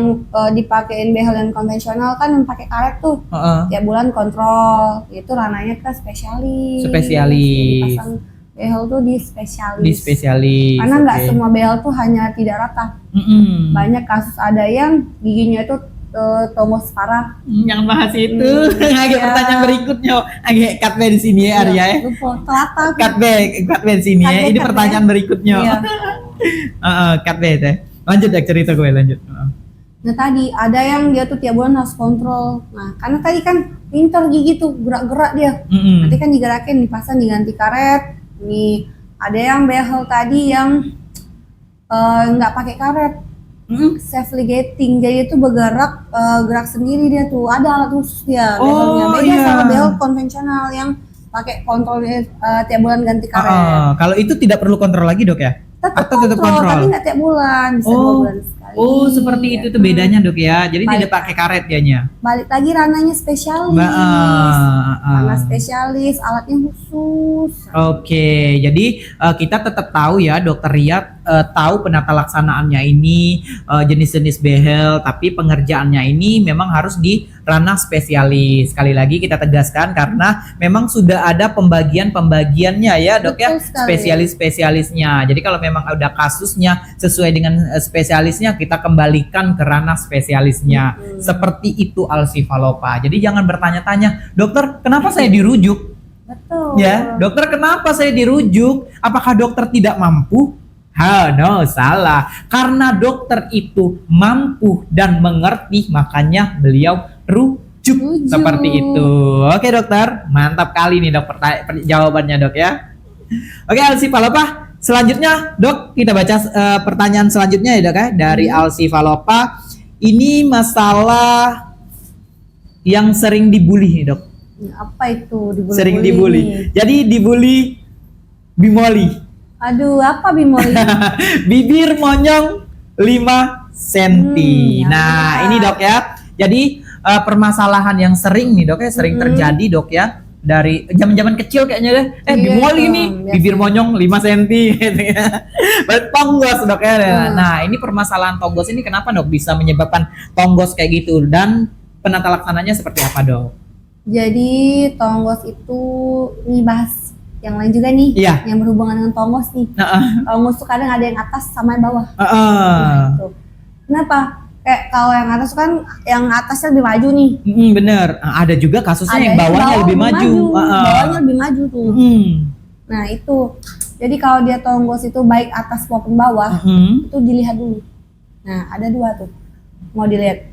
dipakein behel yang konvensional kan pakai karet tuh. Heeh. Tiap bulan kontrol. Itu ranahnya ke spesialis. Spesialis. Pasang behel tuh di spesialis. Di spesialis. Karena nggak oke. semua behel tuh hanya tidak rata. Mm-mm. Banyak kasus ada yang giginya itu tomos parah. Yang bahas itu agak ya. pertanyaan berikutnya agak cut back di sini ya Arya ya. Lupa telata. Cut back di sini ya. Ini pertanyaan berikutnya. Iya. Cut back ya. Lanjut ya cerita gue lanjut. Nah tadi ada yang dia tuh tiap bulan harus kontrol. Nah karena tadi kan pintar gigi tuh gerak-gerak dia. Nanti kan digerakin, dipasang, diganti karet. Nih ada yang behel tadi yang nggak pakai karet. Self ligating, jadi itu bergerak gerak sendiri dia tuh, ada alat khusus dia behelnya. Beda sama behel konvensional yang pakai kontrol tiap bulan ganti karet. Kalau itu tidak perlu kontrol lagi dok ya? Tetap Atau tetap kontrol, kontrol? tapi nggak tiap bulan, bisa 2 bulan sekali. Oh seperti itu tuh bedanya dok ya. Jadi Baik. tidak pakai karet dianya. Balik lagi ranahnya spesialis. Ranah spesialis, alatnya khusus. Oke, jadi kita tetap tahu ya dokter Ria tahu penata laksanaannya ini jenis-jenis behel, tapi pengerjaannya ini memang harus di ranah spesialis. Sekali lagi kita tegaskan karena memang sudah ada pembagiannya ya dok ya, Betul sekali. spesialis-spesialisnya. Jadi kalau memang ada kasusnya sesuai dengan spesialisnya kita kembalikan ke ranah spesialisnya. Seperti itu Alsipalova. Jadi jangan bertanya-tanya, dokter kenapa saya dirujuk? Betul. Ya, dokter kenapa saya dirujuk? Apakah dokter tidak mampu? No, salah. Karena dokter itu mampu dan mengerti, makanya beliau rujuk. Seperti itu. Oke dokter, mantap kali nih dok jawabannya dok ya. Oke Alsipalova, selanjutnya dok kita baca pertanyaan selanjutnya ya dok ya dari Alsipalova. Ini masalah yang sering dibully nih dok. Apa itu dibully? Sering dibully. Jadi dibully bimoli. Aduh, apa bimoli? Bibir monyong 5 cm. Nah, ini dok ya. Jadi permasalahan yang sering nih dok ya, sering terjadi dok ya. Dari zaman-zaman kecil kayaknya deh. Bimoli nih, bibir monyong 5 cm gitu ya. Tonggos dok ya. Nah, ini permasalahan tonggos ini kenapa dok bisa menyebabkan tonggos kayak gitu dan penata laksananya seperti apa dok? Jadi tonggos itu ini bahas yang lain juga nih, yang berhubungan dengan tonggos nih. Tonggos tuh kadang ada yang atas sama yang bawah. Nah, itu. Kenapa? Kayak kalau yang atas kan, yang atasnya lebih maju nih. Bener. Ada juga kasusnya Ada yang bawahnya lebih maju. Bawahnya lebih maju tuh. Nah itu. Jadi kalau dia tonggos itu baik atas maupun bawah, itu dilihat dulu. Nah ada 2 tuh. Mau dilihat.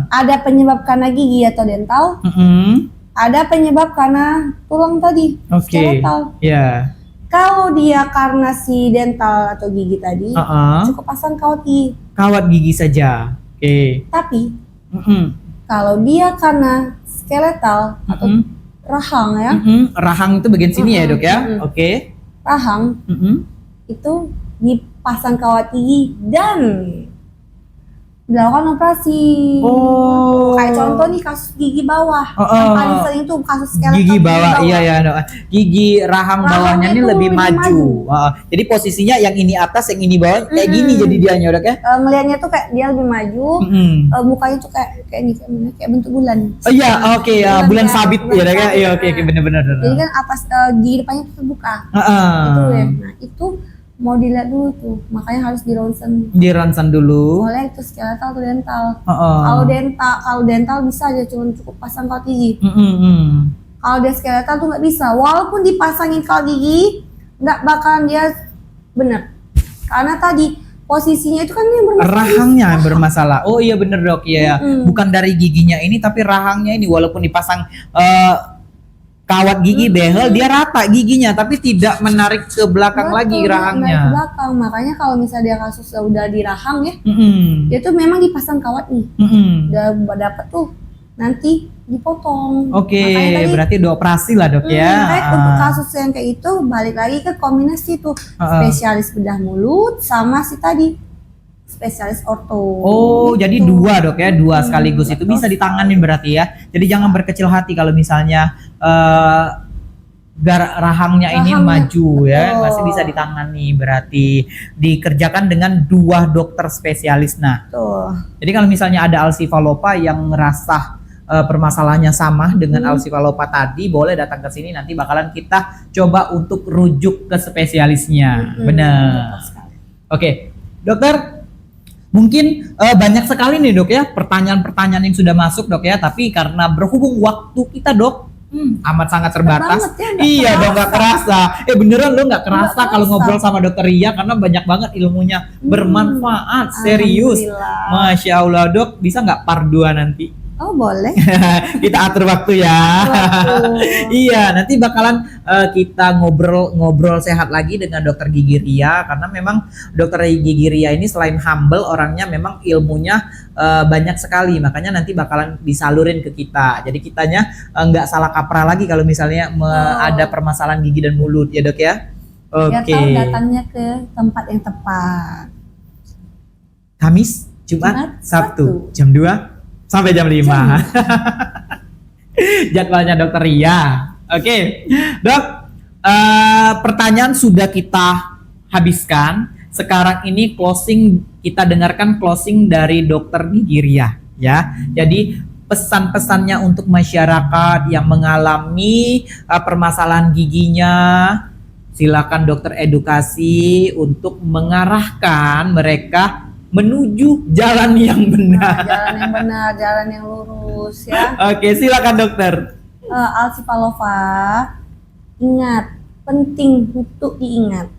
Ada penyebab karena gigi atau dental. Ada penyebab karena tulang tadi, skeletal. Kalau dia karena si dental atau gigi tadi, cukup pasang kawat gigi. Kawat gigi saja. Oke. Tapi Mm-mm. Kalau dia karena skeletal atau Mm-mm. rahang ya, Mm-mm. Rahang itu bagian sini ya dok ya? Mm-mm. Oke. rahang Mm-mm. itu dipasang kawat gigi dan dilakukan operasi. Oh. Kayak contoh nih kasus gigi bawah. Oh, Yang oh. paling sering tuh kasus skeletal Gigi bawah, iya ya dok. Gigi rahang Rahangnya bawahnya ini itu lebih lebih maju. maju. Jadi posisinya yang ini atas, yang ini bawah kayak Mm-mm. gini jadi dianya dok ya? Ngelihatnya tuh kayak dia lebih maju, Mm-mm. mukanya tuh kayak ini kayak bentuk bulan. Oh iya, oke ya, bulan ya, sabit bulan ya dok ya? sabit. Iya oke, bener-bener. Jadi kan atas gigi depannya tuh terbuka. Heeh. Itu ya. Nah, itu mau dilihat dulu tuh. Makanya harus di ronsen. Di ronsen dulu. Boleh itu skeletal atau dental. Heeh. Kalau dental bisa aja cuma cukup pasang kawat gigi. Mm-mm. Kalau dia skeletal tuh nggak bisa. Walaupun dipasangin kawat gigi, nggak bakalan dia bener. Karena tadi posisinya itu kan yang bermasalah. Rahangnya yang bermasalah. Oh iya bener dok ya. Mm-mm. Bukan dari giginya ini tapi rahangnya ini walaupun dipasang kawat gigi behel dia rata giginya tapi tidak menarik ke belakang Betul, lagi naik ke rahangnya. belakang. Makanya kalau misalnya dia kasus udah di rahang ya, Mm-mm. dia tuh memang dipasang kawat nih. Mm-mm. Udah dapat tuh nanti dipotong. Oke, Makanya tadi, berarti udah operasi lah dok ya. makanya untuk kasus yang kayak itu balik lagi ke kombinasi tuh spesialis bedah mulut sama si tadi spesialis orto. Oh, Gitu. jadi dua dok ya, dua sekaligus itu bisa ditanganin berarti ya. Jadi jangan berkecil hati kalau misalnya rahangnya ini Rahangnya, maju ya, betul. masih bisa ditangani berarti dikerjakan dengan dua dokter spesialis. Nah, Tuh. jadi kalau misalnya ada alsifalopa yang ngerasa permasalahannya sama dengan alsifalopa tadi, boleh datang ke sini nanti bakalan kita coba untuk rujuk ke spesialisnya. Benar. Betul sekali. Oke, dokter. Mungkin banyak sekali nih dok ya pertanyaan-pertanyaan yang sudah masuk dok ya, tapi karena berhubung waktu kita dok amat sangat terbatas. Banget ya, nggak Iya dong nggak kerasa. Beneran lo nggak kerasa Nggak kalau kerasa. ngobrol sama dokter Ria karena banyak banget ilmunya bermanfaat serius. Alhamdulillah. Masya Allah dok, bisa nggak part 2 nanti? Oh boleh. Kita atur waktu ya. Waktu. Iya, nanti bakalan kita ngobrol sehat lagi dengan dokter Gigi Ria karena memang dokter Gigi Ria ini selain humble orangnya memang ilmunya banyak sekali, makanya nanti bakalan disalurin ke kita. Jadi kitanya nggak salah kaprah lagi kalau misalnya ada permasalahan gigi dan mulut ya dok ya. Biar Oke. tahu datangnya ke tempat yang tepat. Kamis, Jumat, Sabtu, jam 2 sampai jam 5. Jadwalnya dokter Ria. Oke, dok. Pertanyaan sudah kita habiskan. Sekarang ini kita dengarkan closing dari dokter Gigi Ria, ya. Jadi pesan-pesannya untuk masyarakat yang mengalami permasalahan giginya, silakan dokter edukasi untuk mengarahkan mereka menuju jalan yang benar. Jalan yang benar, jalan yang lurus ya. Oke, silakan dokter. Alsifalova, ingat, penting untuk diingat.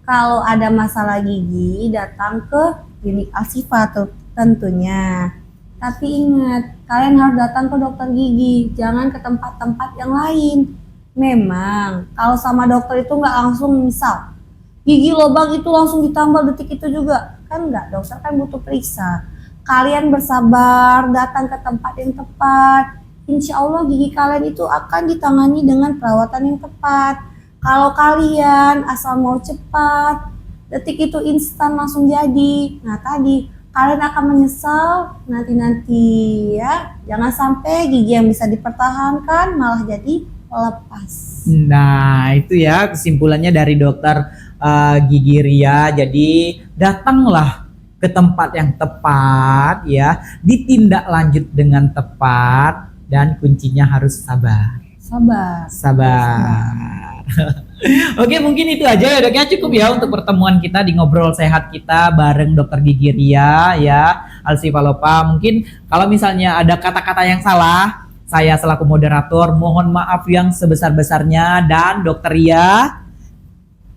Kalau ada masalah gigi, datang ke klinik Alsifa tentunya. Tapi ingat, kalian harus datang ke dokter gigi, jangan ke tempat-tempat yang lain. Memang, kalau sama dokter itu nggak langsung misal, gigi lubang itu langsung ditambal detik itu juga. Kan enggak, dokter kan butuh periksa. Kalian bersabar, datang ke tempat yang tepat. Insya Allah gigi kalian itu akan ditangani dengan perawatan yang tepat. Kalau kalian asal mau cepat, detik itu instan langsung jadi. Nah tadi, kalian akan menyesal nanti-nanti ya. Jangan sampai gigi yang bisa dipertahankan malah jadi lepas. Nah, itu ya kesimpulannya dari dokter Gigi Ria. Jadi datanglah ke tempat yang tepat ya, ditindak dengan tepat dan kuncinya harus sabar. Sabar. Oke, mungkin itu aja ya dok ya, cukup ya untuk pertemuan kita di ngobrol sehat kita bareng dokter Gigi Ria ya, Alsifalopa. Mungkin kalau misalnya ada kata-kata yang salah, saya selaku moderator mohon maaf yang sebesar-besarnya, dan dokter Ria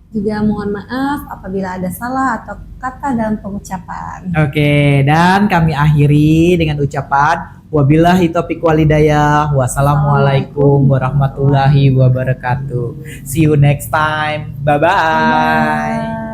juga mohon maaf apabila ada salah atau kata dalam pengucapan. Oke, dan kami akhiri dengan ucapan wabillahi taufiq walhidayah. Wassalamualaikum warahmatullahi wabarakatuh. See you next time. Bye-bye.